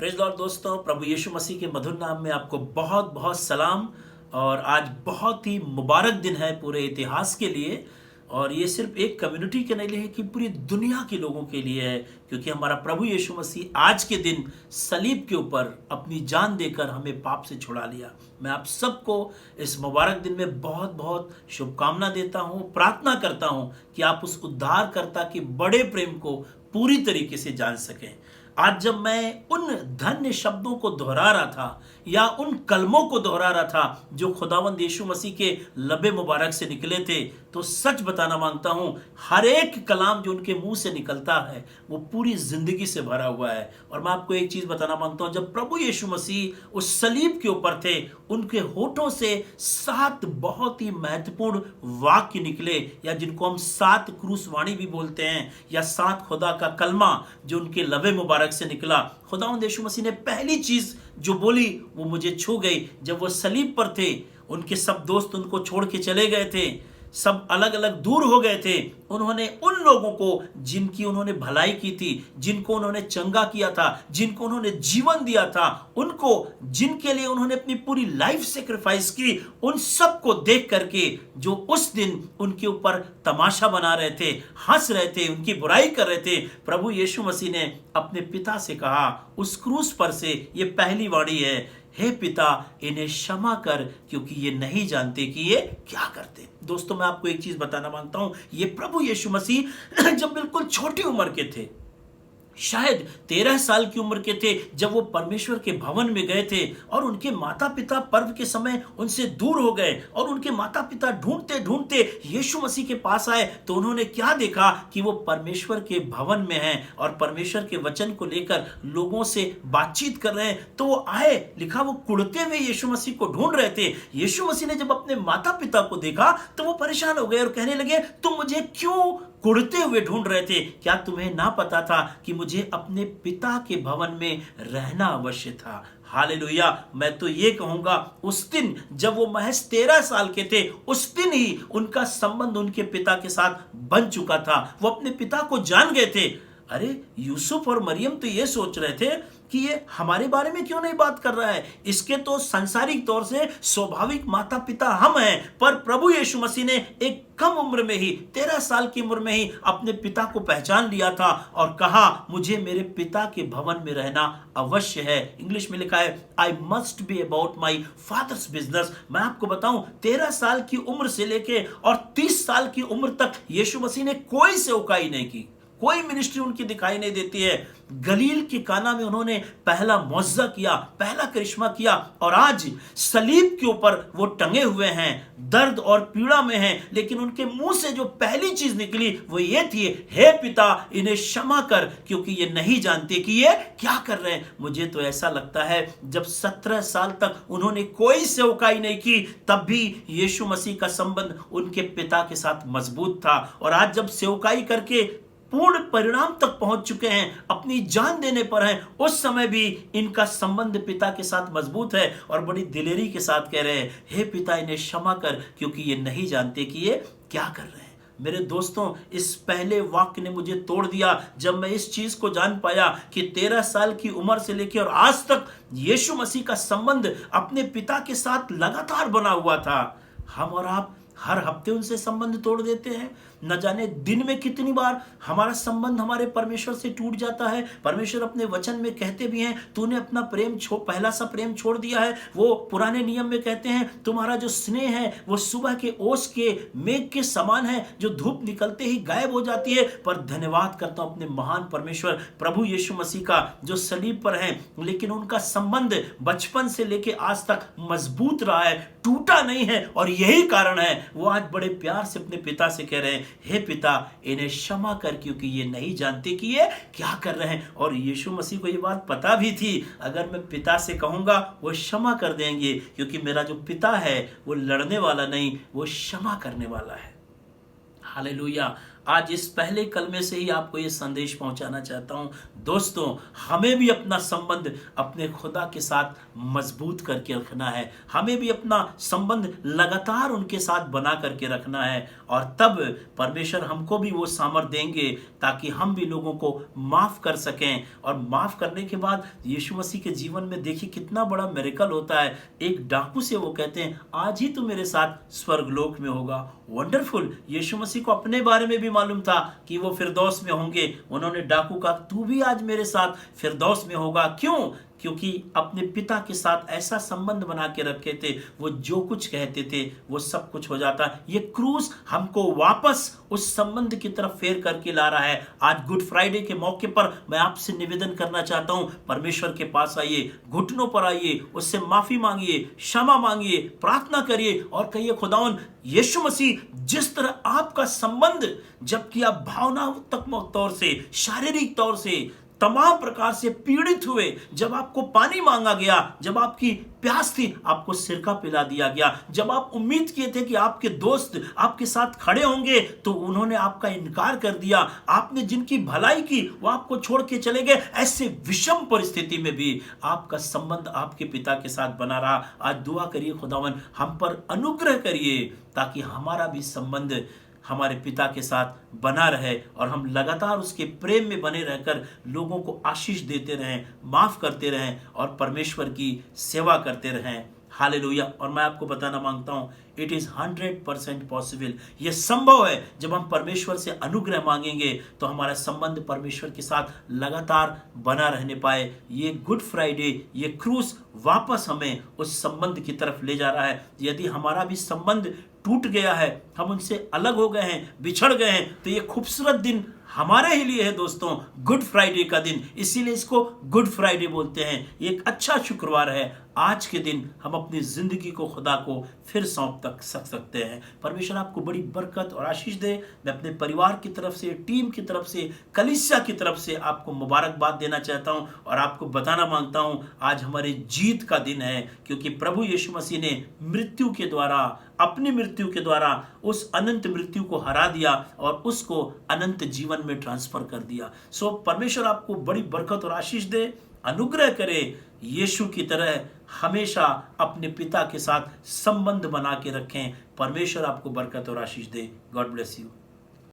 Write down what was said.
Praise Lord दोस्तों, प्रभु यीशु मसीह के मधुर नाम में आपको बहुत बहुत सलाम। और आज बहुत ही मुबारक दिन है पूरे इतिहास के लिए। और ये सिर्फ एक कम्युनिटी के लिए है कि पूरी दुनिया के लोगों के लिए है, क्योंकि हमारा प्रभु यीशु मसीह आज के दिन सलीब के ऊपर अपनी जान देकर हमें पाप से छुड़ा लिया। मैं आप सबको इस मुबारक दिन में बहुत बहुत शुभकामना देता हूँ, प्रार्थना करता हूँ कि आप उस उद्धारकर्ता के बड़े प्रेम को पूरी तरीके से जान सकें। आज जब मैं उन धन्य शब्दों को दोहरा रहा था या उन कलमों को दोहरा रहा था जो खुदावंद यीशु मसीह के लबे मुबारक से निकले थे, तो सच बताना मांगता हूं, हर एक कलाम जो उनके मुंह से निकलता है वो पूरी जिंदगी से भरा हुआ है। और मैं आपको एक चीज बताना मांगता हूं, जब प्रभु यीशु मसीह उस सलीब के ऊपर थे, उनके होठों से 7 बहुत ही महत्वपूर्ण वाक्य निकले, या जिनको हम 7 क्रूस वाणी भी बोलते हैं, या 7 खुदा का कलमा जो उनके लबे मुबारक से निकला। खुदावंद यीशु मसीह ने पहली चीज जो बोली वो मुझे छू गई। जब वो सलीब पर थे, उनके सब दोस्त उनको छोड़ के चले गए थे, सब अलग अलग दूर हो गए थे। उन्होंने उन लोगों को जिनकी उन्होंने भलाई की थी, जिनको उन्होंने चंगा किया था, जिनको उन्होंने जीवन दिया था, उनको जिनके लिए उन्होंने अपनी पूरी लाइफ सेक्रीफाइस की, उन सब को देख करके जो उस दिन उनके ऊपर तमाशा बना रहे थे, हंस रहे थे, उनकी बुराई कर रहे थे, प्रभु यीशु मसीह ने अपने पिता से कहा उस क्रूस पर से, ये पहली वाणी है, हे पिता इन्हें क्षमा कर, क्योंकि ये नहीं जानते कि ये क्या करते। दोस्तों, मैं आपको एक चीज बताना मांगता हूं, ये प्रभु यीशु मसीह जब बिल्कुल छोटी उम्र के थे, शायद 13 साल की उम्र के थे, जब वो परमेश्वर के भवन में गए थे, और उनके माता पिता पर्व के समय उनसे दूर हो गए, और उनके माता पिता ढूंढते ढूंढते यीशु मसीह के पास आए, तो उन्होंने क्या देखा कि वो परमेश्वर के भवन में हैं और परमेश्वर के वचन को लेकर लोगों से बातचीत कर रहे हैं। तो वो आए, लिखा वो कुड़ते हुए यीशु मसीह को ढूंढ रहे थे। यीशु मसीह ने जब अपने माता पिता को देखा तो वो परेशान हो गए और कहने लगे, तुम मुझे क्यों कुड़ते हुए ढूंढ रहे थे? क्या तुम्हें ना पता था कि मुझे अपने पिता के भवन में रहना अवश्य था? हालेलुया। मैं तो ये कहूंगा, उस दिन जब वो महज 13 साल के थे, उस दिन ही उनका संबंध उनके पिता के साथ बन चुका था। वो अपने पिता को जान गए थे। अरे, यूसुफ और मरियम तो ये सोच रहे थे कि ये हमारे बारे में क्यों नहीं बात कर रहा है, इसके तो सांसारिक तौर से स्वाभाविक माता पिता हम हैं। पर प्रभु यीशु मसीह ने एक कम उम्र में ही, 13 साल की उम्र में ही अपने पिता को पहचान लिया था और कहा, मुझे मेरे पिता के भवन में रहना अवश्य है। इंग्लिश में लिखा है, I must be about my father's business. मैं आपको बताऊं, 13 साल की उम्र से लेके और 30 साल की उम्र तक यीशु मसीह ने कोई सेवकाई नहीं की, कोई मिनिस्ट्री उनकी दिखाई नहीं देती है। गलील के काना में उन्होंने पहला मुअज्जा किया, पहला करिश्मा किया, और आज सलीब के ऊपर वो टंगे हुए हैं, दर्द और पीड़ा में हैं, लेकिन उनके मुंह से जो पहली चीज निकली वो ये थी, हे पिता इन्हें क्षमा कर, क्योंकि ये नहीं जानते कि ये क्या कर रहे हैं। मुझे तो ऐसा लगता है, जब 17 साल तक उन्होंने कोई सेवकाई नहीं की, तब भी यीशु मसीह का संबंध उनके पिता के साथ मजबूत था। और आज जब सेवकाई करके पूर्ण परिणाम तक पहुंच चुके हैं, अपनी जान देने पर हैं, उस समय भी इनका संबंध पिता के साथ मजबूत है और बड़ी दिलेरी के साथ कह रहे हैं, हे पिता इन्हें क्षमा कर, क्योंकि ये नहीं जानते कि ये क्या कर रहे हैं। मेरे दोस्तों, इस पहले वाक्य ने मुझे तोड़ दिया जब मैं इस चीज को जान पाया कि 13 साल की उम्र से लेकर और आज तक यीशु मसीह का संबंध अपने पिता के साथ लगातार बना हुआ था। हम और आप हर हफ्ते उनसे संबंध तोड़ देते हैं। न जाने दिन में कितनी बार हमारा संबंध हमारे परमेश्वर से टूट जाता है। परमेश्वर अपने वचन में कहते भी हैं, तूने अपना प्रेम पहला सा प्रेम छोड़ दिया है। वो पुराने नियम में कहते हैं, तुम्हारा जो स्नेह है वो सुबह के ओस के मेघ के समान है, जो धूप निकलते ही गायब हो जाती है। पर धन्यवाद करता हूं अपने महान परमेश्वर प्रभु यीशु मसीह का, जो सलीब पर है, लेकिन उनका संबंध बचपन से लेके आज तक मजबूत रहा है, टूटा नहीं है। और यही कारण है वो आज बड़े प्यार से अपने पिता से कह रहे हैं, हे पिता इन्हें क्षमा कर, क्योंकि ये नहीं जानते कि ये क्या कर रहे हैं। और यीशु मसीह को ये बात पता भी थी, अगर मैं पिता से कहूंगा वो क्षमा कर देंगे, क्योंकि मेरा जो पिता है वो लड़ने वाला नहीं, वो क्षमा करने वाला है। हालेलुया। आज इस पहले कलमे से ही आपको ये संदेश पहुंचाना चाहता हूं। दोस्तों, हमें भी अपना संबंध अपने खुदा के साथ मजबूत करके रखना है, हमें भी अपना संबंध लगातार उनके साथ बना करके रखना है, और तब परमेश्वर हमको भी वो सामर्थ देंगे ताकि हम भी लोगों को माफ कर सकें। और माफ करने के बाद यीशु मसीह के जीवन में देखिए कितना बड़ा मिरेकल होता है। एक डाकू से वो कहते हैं, आज ही तू मेरे साथ स्वर्गलोक में होगा। वंडरफुल। यीशु मसीह को अपने बारे में भी मालूम था कि वो फिरदौस में होंगे। उन्होंने डाकू कहा, तू भी आज मेरे साथ फिरदौस में होगा। क्यों? क्योंकि अपने पिता के साथ ऐसा संबंध बना के रखे थे, वो जो कुछ कहते थे वो सब कुछ हो जाता। ये क्रूस हमको वापस उस संबंध की तरफ फेर करके ला रहा है। आज गुड फ्राइडे के मौके पर मैं आपसे निवेदन करना चाहता हूं, परमेश्वर के पास आइए, घुटनों पर आइए, उससे माफी मांगिए, क्षमा मांगिए, प्रार्थना करिए और कहिए, खुदावन यीशु मसीह, जिस तरह आपका संबंध, जबकि आप भावनात्मक तौर से, शारीरिक तौर से तमाम प्रकार से पीड़ित हुए, जब आपको पानी मांगा गया, जब आपकी प्यास थी, आपको सिरका पिला दिया गया, जब आप उम्मीद किए थे कि आपके दोस्त आपके साथ खड़े होंगे तो उन्होंने आपका इनकार कर दिया, आपने जिनकी भलाई की वो आपको छोड़ के चले गए, ऐसे विषम परिस्थिति में भी आपका संबंध आपके पिता के साथ बना रहा। आज दुआ करिए, खुदावन हम पर अनुग्रह करिए ताकि हमारा भी संबंध हमारे पिता के साथ बना रहे और हम लगातार उसके प्रेम में बने रहकर लोगों को आशीष देते रहें, माफ करते रहें और परमेश्वर की सेवा करते रहें। हालेलुया। और मैं आपको बताना मांगता हूं, इट इज 100% पॉसिबल। यह संभव है। जब हम परमेश्वर से अनुग्रह मांगेंगे तो हमारा संबंध परमेश्वर के साथ लगातार बना रहने पाए। ये गुड फ्राइडे, ये क्रूस वापस हमें उस संबंध की तरफ ले जा रहा है। यदि हमारा भी संबंध टूट गया है, हम उनसे अलग हो गए हैं, बिछड़ गए हैं, तो ये खूबसूरत दिन हमारे ही लिए है दोस्तों, गुड फ्राइडे का दिन। इसीलिए इसको गुड फ्राइडे बोलते हैं। ये एक अच्छा शुक्रवार है। आज के दिन हम अपनी जिंदगी को खुदा को फिर सौंप सकते हैं। परमेश्वर आपको बड़ी बरकत और आशीष दे। मैं अपने परिवार की तरफ से, टीम की तरफ से, कलीसिया की तरफ से आपको मुबारकबाद देना चाहता हूं और आपको बताना मांगता हूं, आज हमारे जीत का दिन है, क्योंकि प्रभु यीशु मसीह ने मृत्यु के द्वारा, अपनी मृत्यु के द्वारा उस अनंत मृत्यु को हरा दिया और उसको अनंत जीवन में ट्रांसफर कर दिया। सो परमेश्वर आपको बड़ी बरकत और आशीष दे, अनुग्रह करे। यीशु की तरह हमेशा अपने पिता के साथ संबंध बना के रखें। परमेश्वर आपको बरकत और आशीष दे। God bless you.